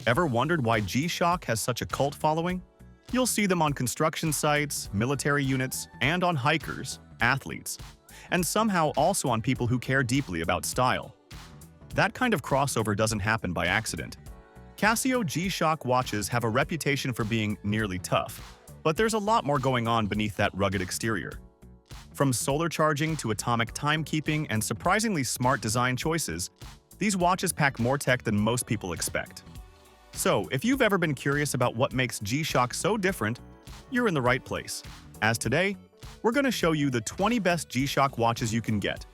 Ever wondered why G-Shock has such a cult following? You'll see them on construction sites, military units, and on hikers, athletes, and somehow also on people who care deeply about style. That kind of crossover doesn't happen by accident. Casio G Shock watches have a reputation for being nearly tough, but there's a lot more going on beneath that rugged exterior. From solar charging to atomic timekeeping and surprisingly smart design choices, these watches pack more tech than most people expect. So, if you've ever been curious about what makes G-Shock so different, you're in the right place. As today, we're going to show you the 20 best G-Shock watches you can get.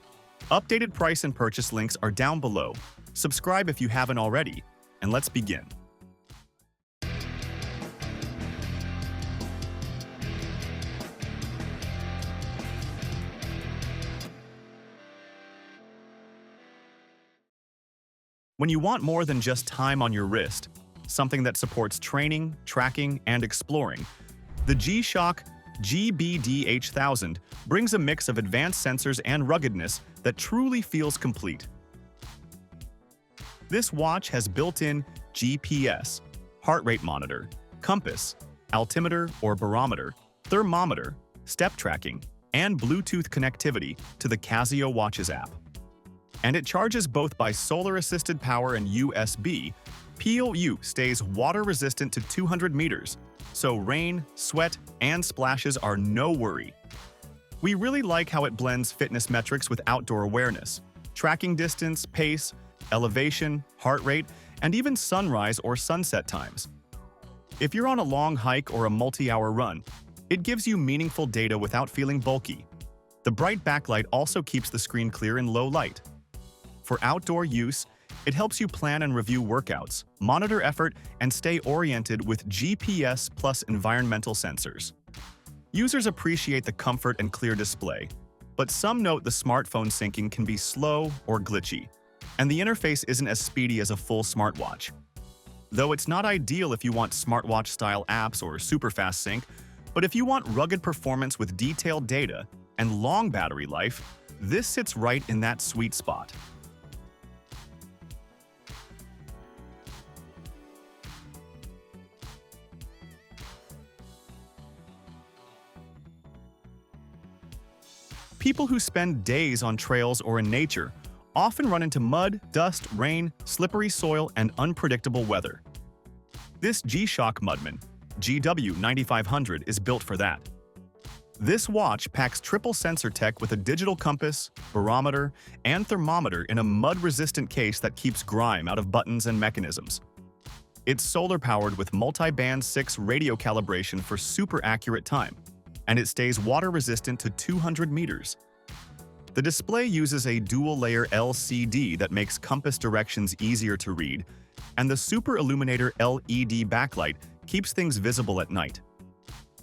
Updated price and purchase links are down below. Subscribe if you haven't already, and let's begin. When you want more than just time on your wrist, something that supports training, tracking, and exploring, the G-Shock GBD-H1000 brings a mix of advanced sensors and ruggedness that truly feels complete. This watch has built-in GPS, heart rate monitor, compass, altimeter or barometer, thermometer, step tracking, and Bluetooth connectivity to the Casio Watches app. And it charges both by solar-assisted power and USB. PLU stays water-resistant to 200 meters, so rain, sweat, and splashes are no worry. We really like how it blends fitness metrics with outdoor awareness, tracking distance, pace, elevation, heart rate, and even sunrise or sunset times. If you're on a long hike or a multi-hour run, it gives you meaningful data without feeling bulky. The bright backlight also keeps the screen clear in low light. For outdoor use, it helps you plan and review workouts, monitor effort, and stay oriented with GPS plus environmental sensors. Users appreciate the comfort and clear display, but some note the smartphone syncing can be slow or glitchy, and the interface isn't as speedy as a full smartwatch. Though it's not ideal if you want smartwatch-style apps or super-fast sync, but if you want rugged performance with detailed data and long battery life, this sits right in that sweet spot. People who spend days on trails or in nature often run into mud, dust, rain, slippery soil, and unpredictable weather. This G-Shock Mudman GW9500 is built for that. This watch packs triple sensor tech with a digital compass, barometer, and thermometer in a mud-resistant case that keeps grime out of buttons and mechanisms. It's solar-powered with multi-band 6 radio calibration for super accurate time, and it stays water-resistant to 200 meters. The display uses a dual-layer LCD that makes compass directions easier to read, and the Super Illuminator LED backlight keeps things visible at night.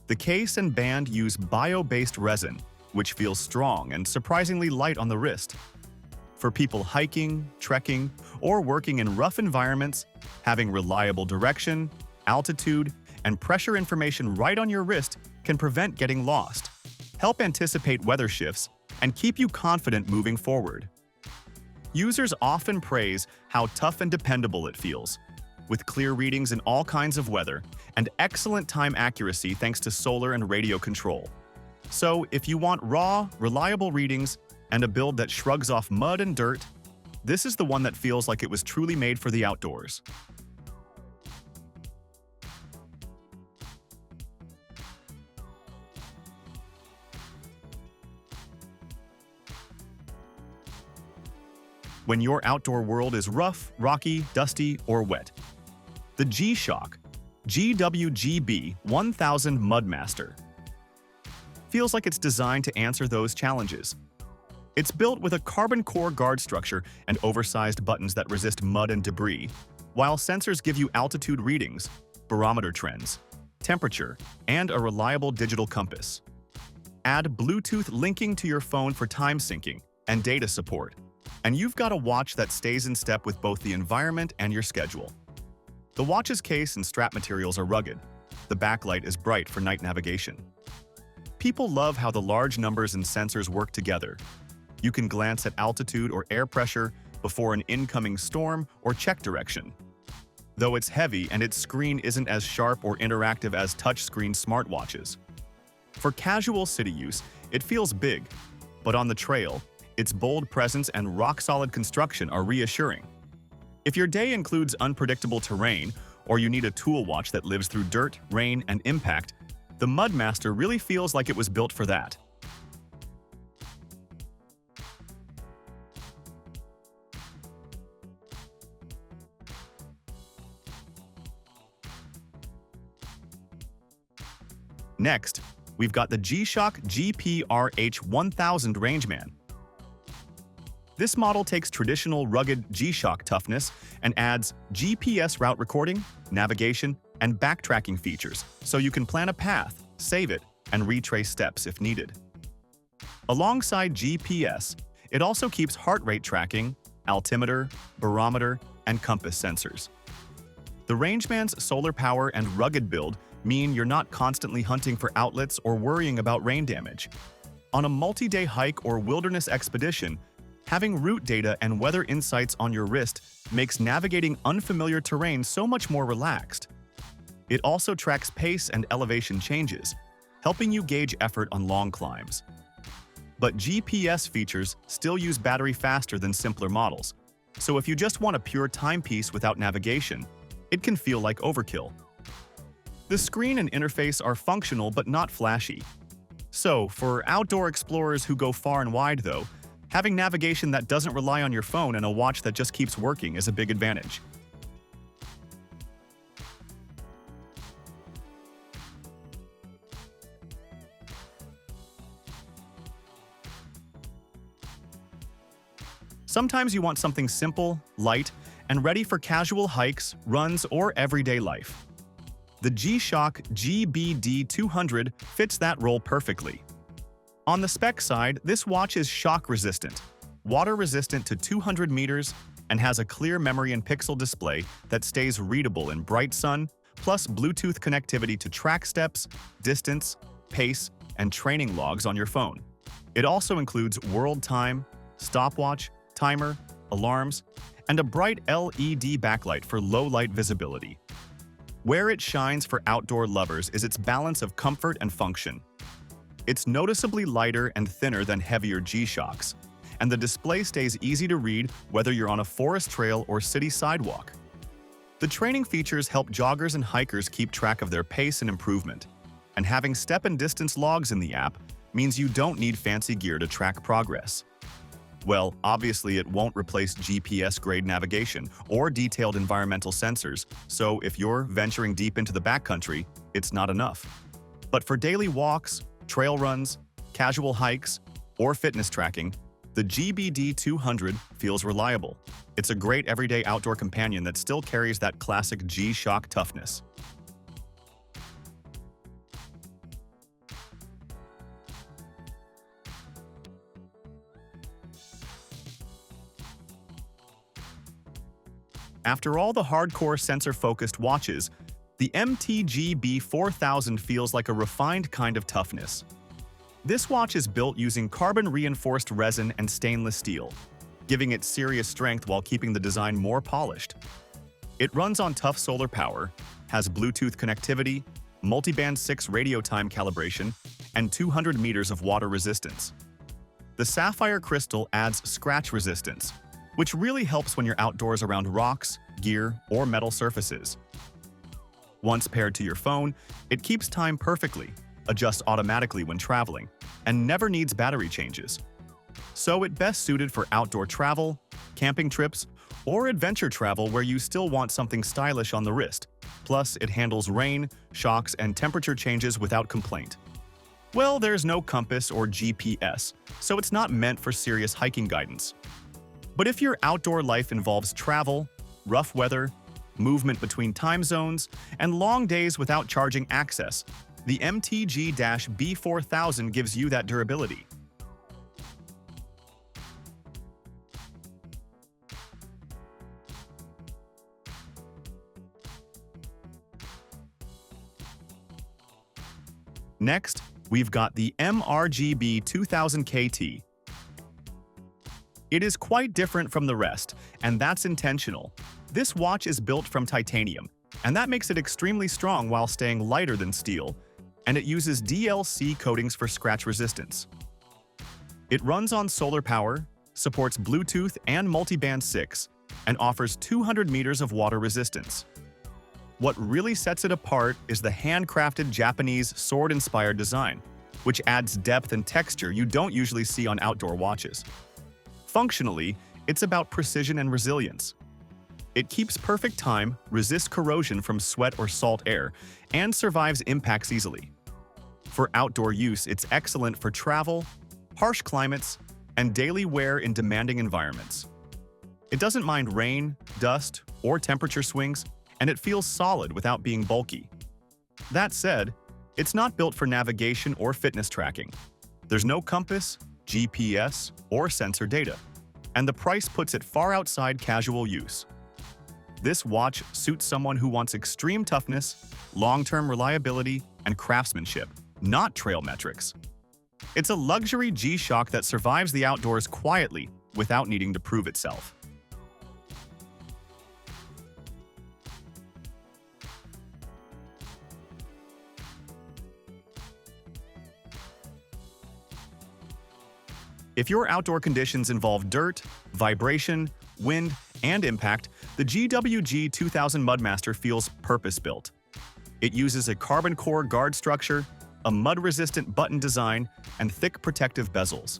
The case and band use bio-based resin, which feels strong and surprisingly light on the wrist. For people hiking, trekking, or working in rough environments, having reliable direction, altitude, and pressure information right on your wrist can prevent getting lost, help anticipate weather shifts, and keep you confident moving forward. Users often praise how tough and dependable it feels, with clear readings in all kinds of weather and excellent time accuracy thanks to solar and radio control. So, if you want raw, reliable readings and a build that shrugs off mud and dirt, this is the one that feels like it was truly made for the outdoors. When your outdoor world is rough, rocky, dusty, or wet, the G-Shock GWGB 1000 Mudmaster feels like it's designed to answer those challenges. It's built with a carbon core guard structure and oversized buttons that resist mud and debris, while sensors give you altitude readings, barometer trends, temperature, and a reliable digital compass. Add Bluetooth linking to your phone for time syncing and data support, and you've got a watch that stays in step with both the environment and your schedule. The watch's case and strap materials are rugged. The backlight is bright for night navigation. People love how the large numbers and sensors work together. You can glance at altitude or air pressure before an incoming storm or check direction. though it's heavy and its screen isn't as sharp or interactive as touchscreen smartwatches. For casual city use, it feels big, but on the trail, its bold presence and rock-solid construction are reassuring. If your day includes unpredictable terrain, or you need a tool watch that lives through dirt, rain, and impact, the Mudmaster really feels like it was built for that. Next, we've got the G Shock GPRH1000 Rangeman. This model takes traditional rugged G Shock toughness and adds GPS route recording, navigation, and backtracking features so you can plan a path, save it, and retrace steps if needed. Alongside GPS, it also keeps heart rate tracking, altimeter, barometer, and compass sensors. The Rangeman's solar power and rugged build mean you're not constantly hunting for outlets or worrying about rain damage. On a multi-day hike or wilderness expedition, having route data and weather insights on your wrist makes navigating unfamiliar terrain so much more relaxed. It also tracks pace and elevation changes, helping you gauge effort on long climbs. But GPS features still use battery faster than simpler models, so if you just want a pure timepiece without navigation, it can feel like overkill. The screen and interface are functional but not flashy. So, for outdoor explorers who go far and wide though, having navigation that doesn't rely on your phone and a watch that just keeps working is a big advantage. Sometimes you want something simple, light, and ready for casual hikes, runs, or everyday life. The G Shock GBD200 fits that role perfectly. On the spec side, this watch is shock-resistant, water-resistant to 200 meters, and has a clear memory and pixel display that stays readable in bright sun, plus Bluetooth connectivity to track steps, distance, pace, and training logs on your phone. It also includes world time, stopwatch, timer, alarms, and a bright LED backlight for low-light visibility. Where it shines for outdoor lovers is its balance of comfort and function. It's noticeably lighter and thinner than heavier G-Shocks, and the display stays easy to read whether you're on a forest trail or city sidewalk. The training features help joggers and hikers keep track of their pace and improvement, and having step and distance logs in the app means you don't need fancy gear to track progress. Well, obviously it won't replace GPS-grade navigation or detailed environmental sensors, so if you're venturing deep into the backcountry, it's not enough. But for daily walks, trail runs, casual hikes, or fitness tracking, the GBD200 feels reliable. It's a great everyday outdoor companion that still carries that classic G-Shock toughness. After all the hardcore sensor-focused watches, the MTG B4000 feels like a refined kind of toughness. This watch is built using carbon-reinforced resin and stainless steel, giving it serious strength while keeping the design more polished. It runs on tough solar power, has Bluetooth connectivity, multiband 6 radio time calibration, and 200 meters of water resistance. The sapphire crystal adds scratch resistance, which really helps when you're outdoors around rocks, gear, or metal surfaces. Once paired to your phone, it keeps time perfectly, adjusts automatically when traveling, and never needs battery changes. So it's best suited for outdoor travel, camping trips, or adventure travel where you still want something stylish on the wrist. Plus, it handles rain, shocks, and temperature changes without complaint. Well, there's no compass or GPS, so it's not meant for serious hiking guidance. But if your outdoor life involves travel, rough weather, movement between time zones, and long days without charging access, the MTG-B4000 gives you that durability. Next, we've got the MRGB 2000 KT. It is quite different from the rest, and that's intentional. This watch is built from titanium, and that makes it extremely strong while staying lighter than steel, and it uses DLC coatings for scratch resistance. It runs on solar power, supports Bluetooth and multiband 6, and offers 200 meters of water resistance. What really sets it apart is the handcrafted Japanese sword-inspired design, which adds depth and texture you don't usually see on outdoor watches. Functionally, it's about precision and resilience. It keeps perfect time, resists corrosion from sweat or salt air, and survives impacts easily. For outdoor use, it's excellent for travel, harsh climates, and daily wear in demanding environments. It doesn't mind rain, dust, or temperature swings, and it feels solid without being bulky. That said, it's not built for navigation or fitness tracking. There's no compass, GPS, or sensor data, and the price puts it far outside casual use. This watch suits someone who wants extreme toughness, long-term reliability, and craftsmanship, not trail metrics. It's a luxury G-Shock that survives the outdoors quietly without needing to prove itself. If your outdoor conditions involve dirt, vibration, wind, and impact, the GWG 2000 Mudmaster feels purpose-built. It uses a carbon core guard structure, a mud-resistant button design, and thick protective bezels.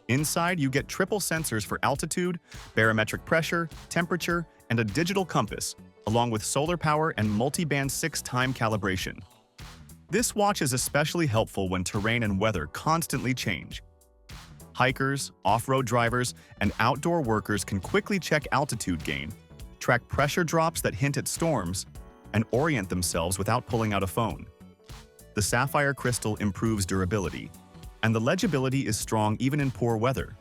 Inside, you get triple sensors for altitude, barometric pressure, temperature, and a digital compass, along with solar power and multi-band 6 time calibration. This watch is especially helpful when terrain and weather constantly change. Hikers, off-road drivers, and outdoor workers can quickly check altitude gain, track pressure drops that hint at storms, and orient themselves without pulling out a phone. The sapphire crystal improves durability, and the legibility is strong even in poor weather.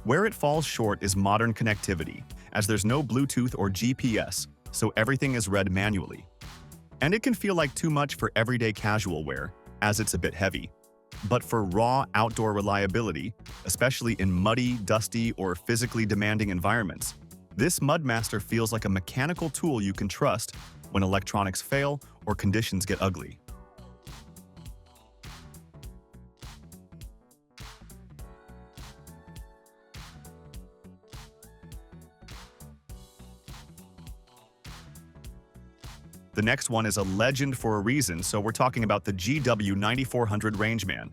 Where it falls short is modern connectivity, as there's no Bluetooth or GPS, so everything is read manually. And it can feel like too much for everyday casual wear, as it's a bit heavy. But for raw outdoor reliability, especially in muddy, dusty, or physically demanding environments, this Mudmaster feels like a mechanical tool you can trust when electronics fail or conditions get ugly. The next one is a legend for a reason, so we're talking about the GW9400 Rangeman.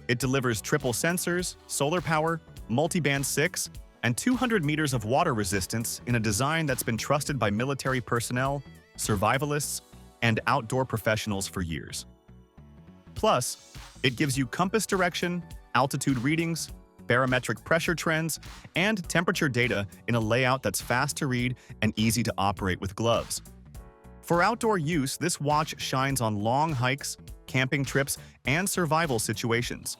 It delivers triple sensors, solar power, multiband 6, and 200 meters of water resistance in a design that's been trusted by military personnel, survivalists, and outdoor professionals for years. Plus, it gives you compass direction, altitude readings, barometric pressure trends, and temperature data in a layout that's fast to read and easy to operate with gloves. For outdoor use, this watch shines on long hikes, camping trips, and survival situations.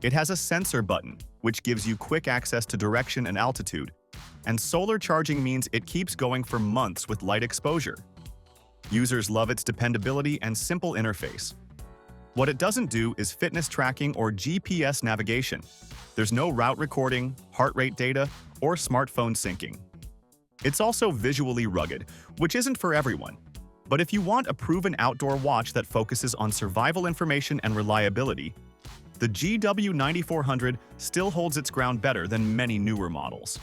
It has a sensor button, which gives you quick access to direction and altitude, and solar charging means it keeps going for months with light exposure. Users love its dependability and simple interface. What it doesn't do is fitness tracking or GPS navigation. There's no route recording, heart rate data, or smartphone syncing. It's also visually rugged, which isn't for everyone. But if you want a proven outdoor watch that focuses on survival information and reliability, the GW9400 still holds its ground better than many newer models.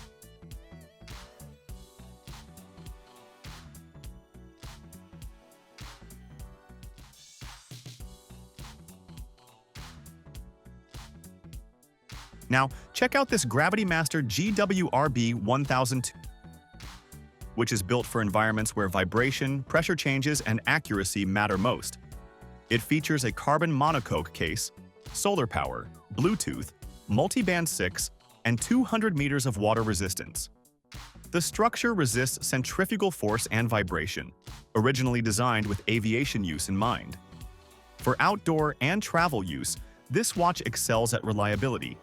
Now, check out this GravityMaster GWRB 1002. Which is built for environments where vibration, pressure changes, and accuracy matter most. It features a carbon monocoque case, solar power, Bluetooth, multiband 6, and 200 meters of water resistance. The structure resists centrifugal force and vibration, originally designed with aviation use in mind. For outdoor and travel use, this watch excels at reliability.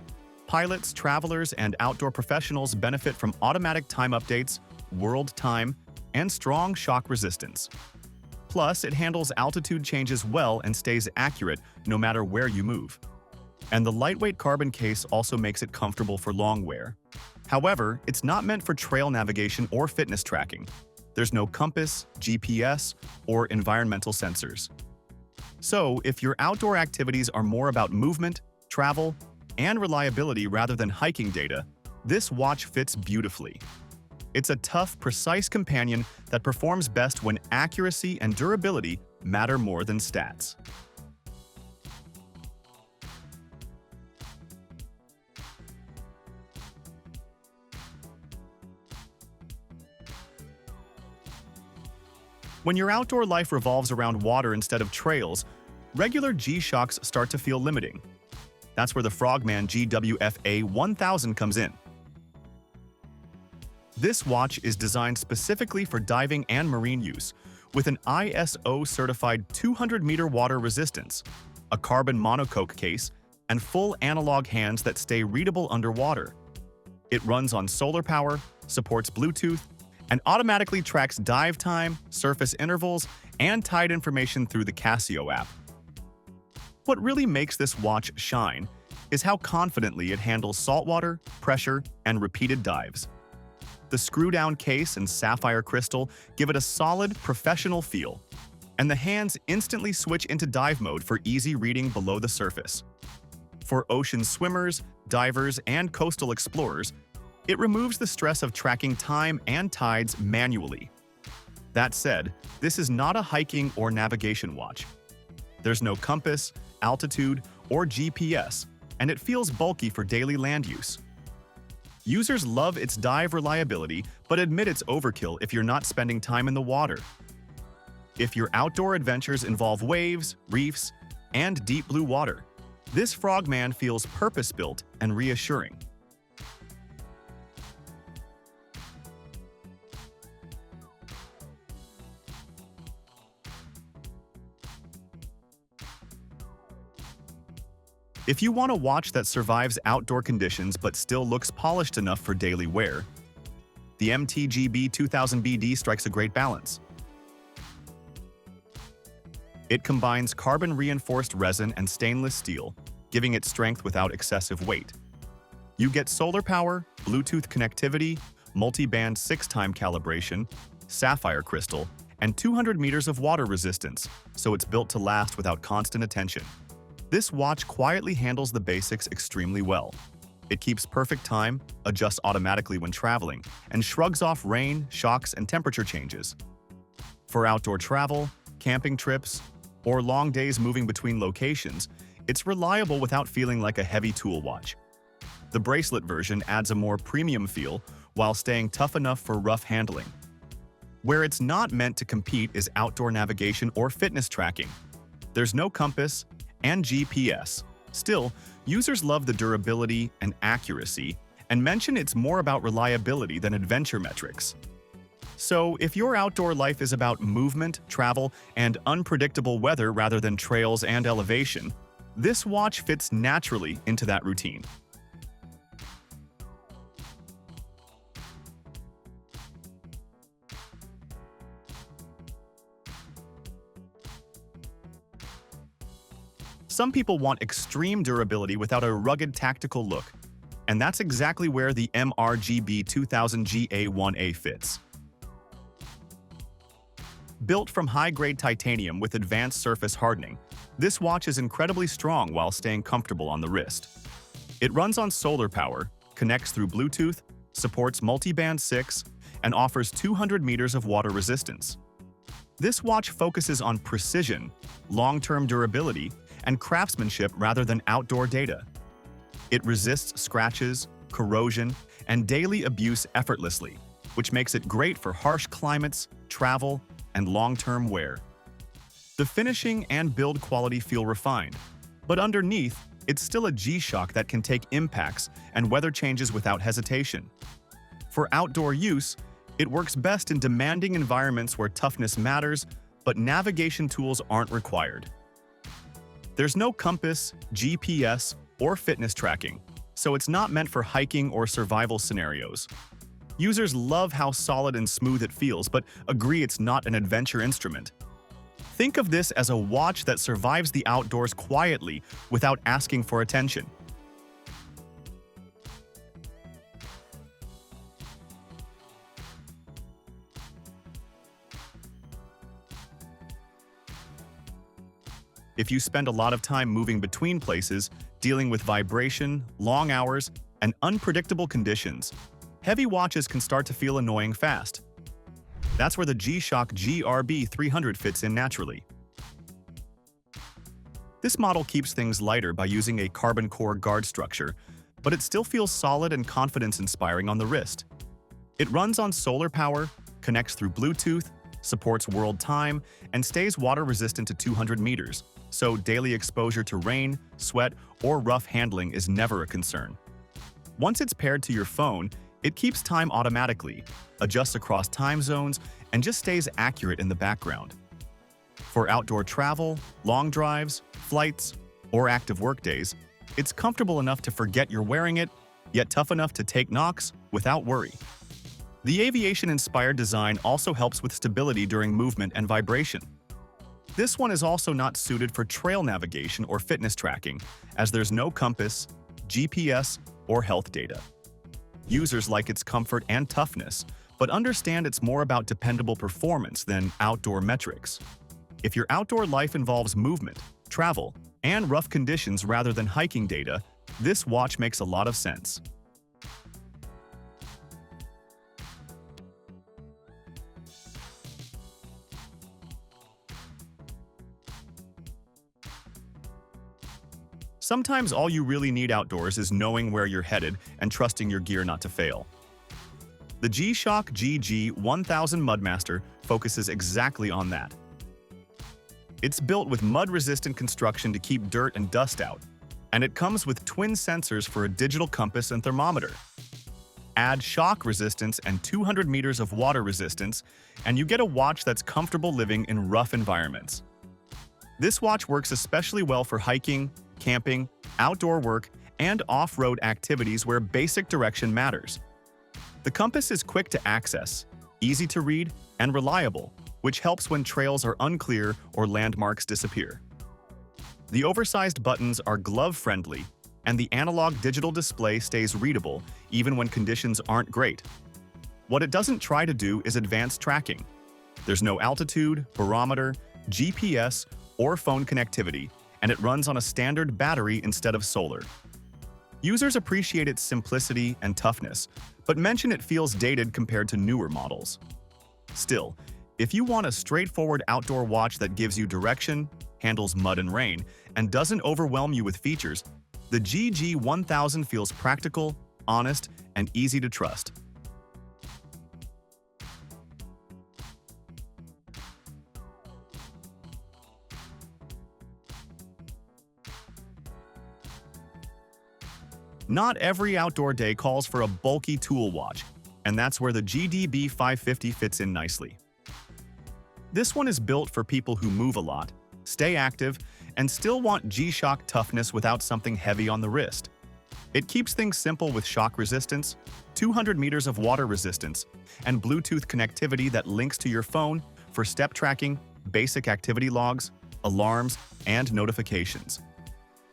Pilots, travelers, and outdoor professionals benefit from automatic time updates, world time, and strong shock resistance. Plus, it handles altitude changes well and stays accurate no matter where you move. and the lightweight carbon case also makes it comfortable for long wear. However, it's not meant for trail navigation or fitness tracking. There's no compass, GPS, or environmental sensors. So, if your outdoor activities are more about movement, travel, and reliability rather than hiking data, this watch fits beautifully. It's a tough, precise companion that performs best when accuracy and durability matter more than stats. When your outdoor life revolves around water instead of trails, regular G-Shocks start to feel limiting. That's where the Frogman GWFA 1000 comes in. This watch is designed specifically for diving and marine use, with an ISO-certified 200-meter water resistance, a carbon monocoque case, and full analog hands that stay readable underwater. It runs on solar power, supports Bluetooth, and automatically tracks dive time, surface intervals, and tide information through the Casio app. What really makes this watch shine is how confidently it handles saltwater, pressure, and repeated dives. The screw-down case and sapphire crystal give it a solid, professional feel, and the hands instantly switch into dive mode for easy reading below the surface. For ocean swimmers, divers, and coastal explorers, it removes the stress of tracking time and tides manually. That said, this is not a hiking or navigation watch. There's no compass, altitude, or GPS, and it feels bulky for daily land use. Users love its dive reliability, but admit it's overkill if you're not spending time in the water. If your outdoor adventures involve waves, reefs, and deep blue water, this Frogman feels purpose-built and reassuring. If you want a watch that survives outdoor conditions but still looks polished enough for daily wear, the MTGB 2000BD strikes a great balance. It combines carbon-reinforced resin and stainless steel, giving it strength without excessive weight. You get solar power, Bluetooth connectivity, multi-band 6-time calibration, sapphire crystal, and 200 meters of water resistance, so it's built to last without constant attention. This watch quietly handles the basics extremely well. It keeps perfect time, adjusts automatically when traveling, and shrugs off rain, shocks, and temperature changes. For outdoor travel, camping trips, or long days moving between locations, it's reliable without feeling like a heavy tool watch. The bracelet version adds a more premium feel while staying tough enough for rough handling. Where it's not meant to compete is outdoor navigation or fitness tracking. There's no compass and GPS. Still, users love the durability and accuracy and mention it's more about reliability than adventure metrics. So, if your outdoor life is about movement, travel, and unpredictable weather rather than trails and elevation, this watch fits naturally into that routine. Some people want extreme durability without a rugged tactical look, and that's exactly where the MRGB 2000 GA1A fits. Built from high-grade titanium with advanced surface hardening, this watch is incredibly strong while staying comfortable on the wrist. It runs on solar power, connects through Bluetooth, supports multi-band 6, and offers 200 meters of water resistance. This watch focuses on precision, long-term durability, and craftsmanship rather than outdoor data. It resists scratches, corrosion, and daily abuse effortlessly, which makes it great for harsh climates, travel, and long-term wear. The finishing and build quality feel refined, but underneath, it's still a G-Shock that can take impacts and weather changes without hesitation. For outdoor use, it works best in demanding environments where toughness matters, but navigation tools aren't required. There's no compass, GPS, or fitness tracking, so it's not meant for hiking or survival scenarios. Users love how solid and smooth it feels, but agree it's not an adventure instrument. Think of this as a watch that survives the outdoors quietly without asking for attention. If you spend a lot of time moving between places, dealing with vibration, long hours, and unpredictable conditions, heavy watches can start to feel annoying fast. That's where the G Shock GRB 300 fits in naturally. This model keeps things lighter by using a carbon core guard structure, but it still feels solid and confidence-inspiring on the wrist. It runs on solar power, connects through Bluetooth, supports world time, and stays water-resistant to 200 meters, so daily exposure to rain, sweat, or rough handling is never a concern. Once it's paired to your phone, it keeps time automatically, adjusts across time zones, and just stays accurate in the background. For outdoor travel, long drives, flights, or active workdays, it's comfortable enough to forget you're wearing it, yet tough enough to take knocks without worry. The aviation-inspired design also helps with stability during movement and vibration. This one is also not suited for trail navigation or fitness tracking, as there's no compass, GPS, or health data. Users like its comfort and toughness, but understand it's more about dependable performance than outdoor metrics. If your outdoor life involves movement, travel, and rough conditions rather than hiking data, this watch makes a lot of sense. Sometimes all you really need outdoors is knowing where you're headed and trusting your gear not to fail. The G Shock GG 1000 Mudmaster focuses exactly on that. It's built with mud-resistant construction to keep dirt and dust out, and it comes with twin sensors for a digital compass and thermometer. Add shock resistance and 200 meters of water resistance, and you get a watch that's comfortable living in rough environments. This watch works especially well for hiking, camping, outdoor work, and off-road activities where basic direction matters. The compass is quick to access, easy to read, and reliable, which helps when trails are unclear or landmarks disappear. The oversized buttons are glove-friendly, and the analog digital display stays readable even when conditions aren't great. What it doesn't try to do is advanced tracking. There's no altitude, barometer, GPS, or phone connectivity, and it runs on a standard battery instead of solar. Users appreciate its simplicity and toughness, but mention it feels dated compared to newer models. Still, if you want a straightforward outdoor watch that gives you direction, handles mud and rain, and doesn't overwhelm you with features, the GG 1000 feels practical, honest, and easy to trust. Not every outdoor day calls for a bulky tool watch, and that's where the GDB 550 fits in nicely. This one is built for people who move a lot, stay active, and still want G-Shock toughness without something heavy on the wrist. It keeps things simple with shock resistance, 200 meters of water resistance, and Bluetooth connectivity that links to your phone for step tracking, basic activity logs, alarms, and notifications.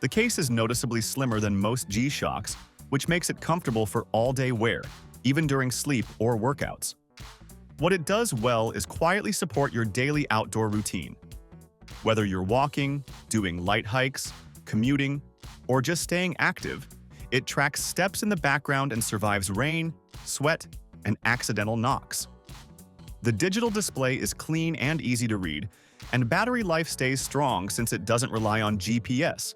The case is noticeably slimmer than most G-Shocks, which makes it comfortable for all-day wear, even during sleep or workouts. What it does well is quietly support your daily outdoor routine. Whether you're walking, doing light hikes, commuting, or just staying active, it tracks steps in the background and survives rain, sweat, and accidental knocks. The digital display is clean and easy to read, and battery life stays strong since it doesn't rely on GPS.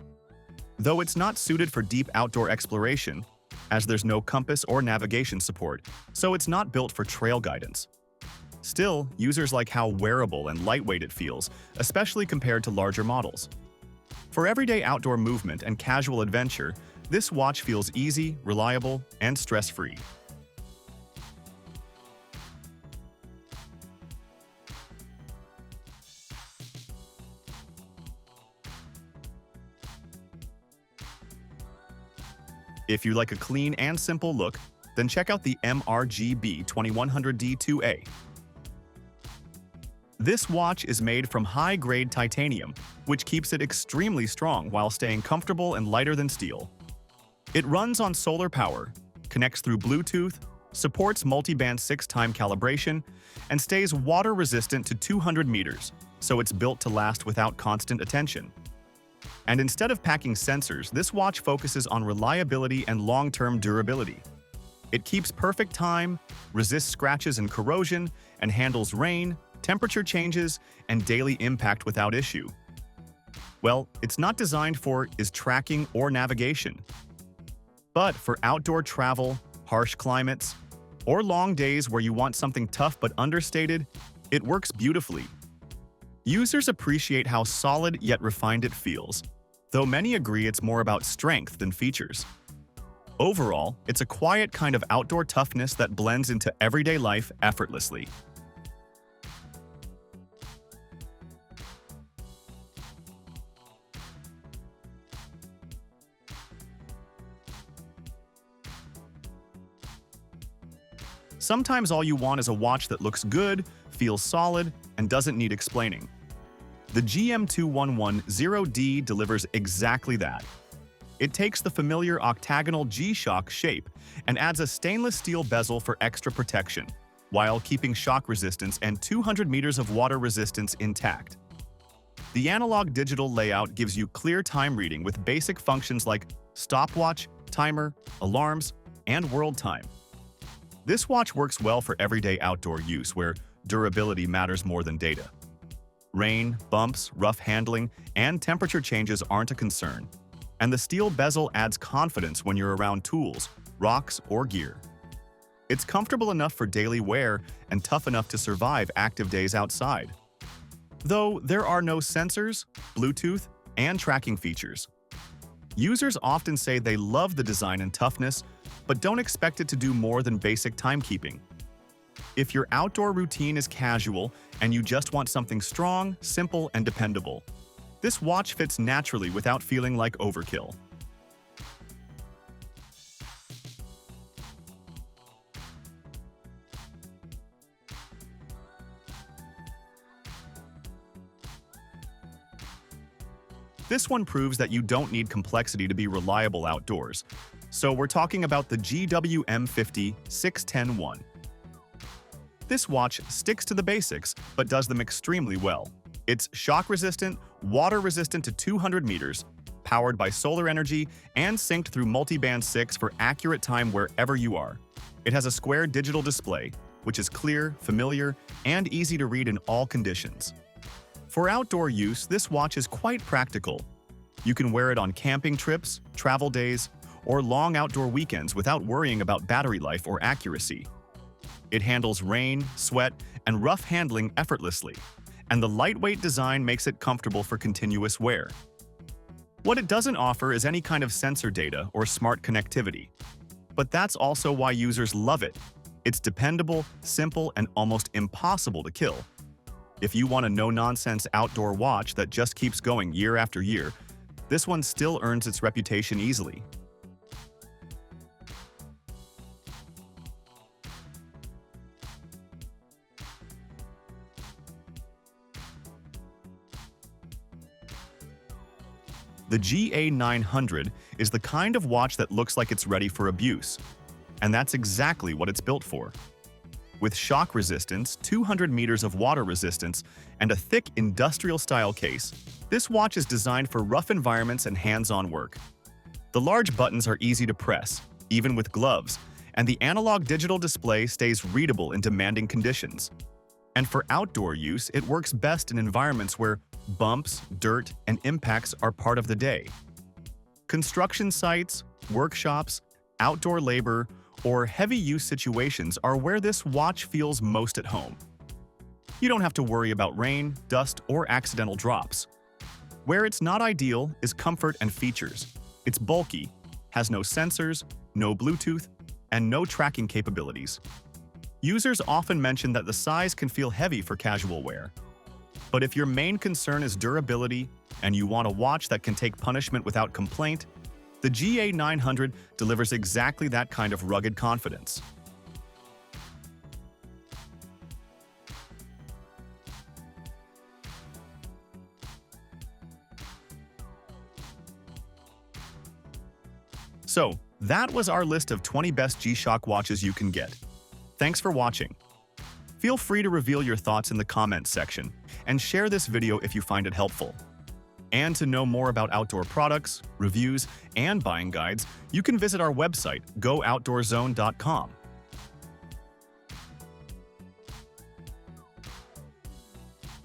Though it's not suited for deep outdoor exploration, as there's no compass or navigation support, so it's not built for trail guidance. Still, users like how wearable and lightweight it feels, especially compared to larger models. For everyday outdoor movement and casual adventure, this watch feels easy, reliable, and stress-free. If you like a clean and simple look, then check out the MRGB 2100D2A. This watch is made from high-grade titanium, which keeps it extremely strong while staying comfortable and lighter than steel. It runs on solar power, connects through Bluetooth, supports multi-band 6-time calibration, and stays water-resistant to 200 meters, so it's built to last without constant attention. And instead of packing sensors, this watch focuses on reliability and long-term durability. It keeps perfect time, resists scratches and corrosion, and handles rain, temperature changes, and daily impact without issue. Well, it's not designed for is tracking or navigation. But for outdoor travel, harsh climates, or long days where you want something tough but understated, it works beautifully. Users appreciate how solid yet refined it feels, though many agree it's more about strength than features. Overall, it's a quiet kind of outdoor toughness that blends into everyday life effortlessly. Sometimes all you want is a watch that looks good, feels solid, and doesn't need explaining. The GM2110D delivers exactly that. It takes the familiar octagonal G Shock shape and adds a stainless steel bezel for extra protection, while keeping shock resistance and 200 meters of water resistance intact. The analog-digital layout gives you clear time reading with basic functions like stopwatch, timer, alarms, and world time. This watch works well for everyday outdoor use where durability matters more than data. Rain, bumps, rough handling, and temperature changes aren't a concern, and the steel bezel adds confidence when you're around tools, rocks, or gear. It's comfortable enough for daily wear and tough enough to survive active days outside. Though there are no sensors, Bluetooth, and tracking features. Users often say they love the design and toughness, but don't expect it to do more than basic timekeeping. If your outdoor routine is casual and you just want something strong, simple, and dependable, this watch fits naturally without feeling like overkill. This one proves that you don't need complexity to be reliable outdoors. So we're talking about the GWM50-610-1. This watch sticks to the basics, but does them extremely well. It's shock-resistant, water-resistant to 200 meters, powered by solar energy, and synced through multi-band 6 for accurate time wherever you are. It has a square digital display, which is clear, familiar, and easy to read in all conditions. For outdoor use, this watch is quite practical. You can wear it on camping trips, travel days, or long outdoor weekends without worrying about battery life or accuracy. It handles rain, sweat, and rough handling effortlessly, and the lightweight design makes it comfortable for continuous wear. What it doesn't offer is any kind of sensor data or smart connectivity. But that's also why users love it. It's dependable, simple, and almost impossible to kill. If you want a no-nonsense outdoor watch that just keeps going year after year, this one still earns its reputation easily. The GA900 is the kind of watch that looks like it's ready for abuse, and that's exactly what it's built for. With shock resistance, 200 meters of water resistance, and a thick industrial-style case, this watch is designed for rough environments and hands-on work. The large buttons are easy to press, even with gloves, and the analog-digital display stays readable in demanding conditions. And for outdoor use, it works best in environments where bumps, dirt, and impacts are part of the day. Construction sites, workshops, outdoor labor, or heavy-use situations are where this watch feels most at home. You don't have to worry about rain, dust, or accidental drops. Where it's not ideal is comfort and features. It's bulky, has no sensors, no Bluetooth, and no tracking capabilities. Users often mention that the size can feel heavy for casual wear. But if your main concern is durability and you want a watch that can take punishment without complaint, the GA900 delivers exactly that kind of rugged confidence. So, that was our list of 20 best G Shock watches you can get. Thanks for watching. Feel free to reveal your thoughts in the comments section and share this video if you find it helpful. And to know more about outdoor products, reviews, and buying guides, you can visit our website, goouttdoorzone.com.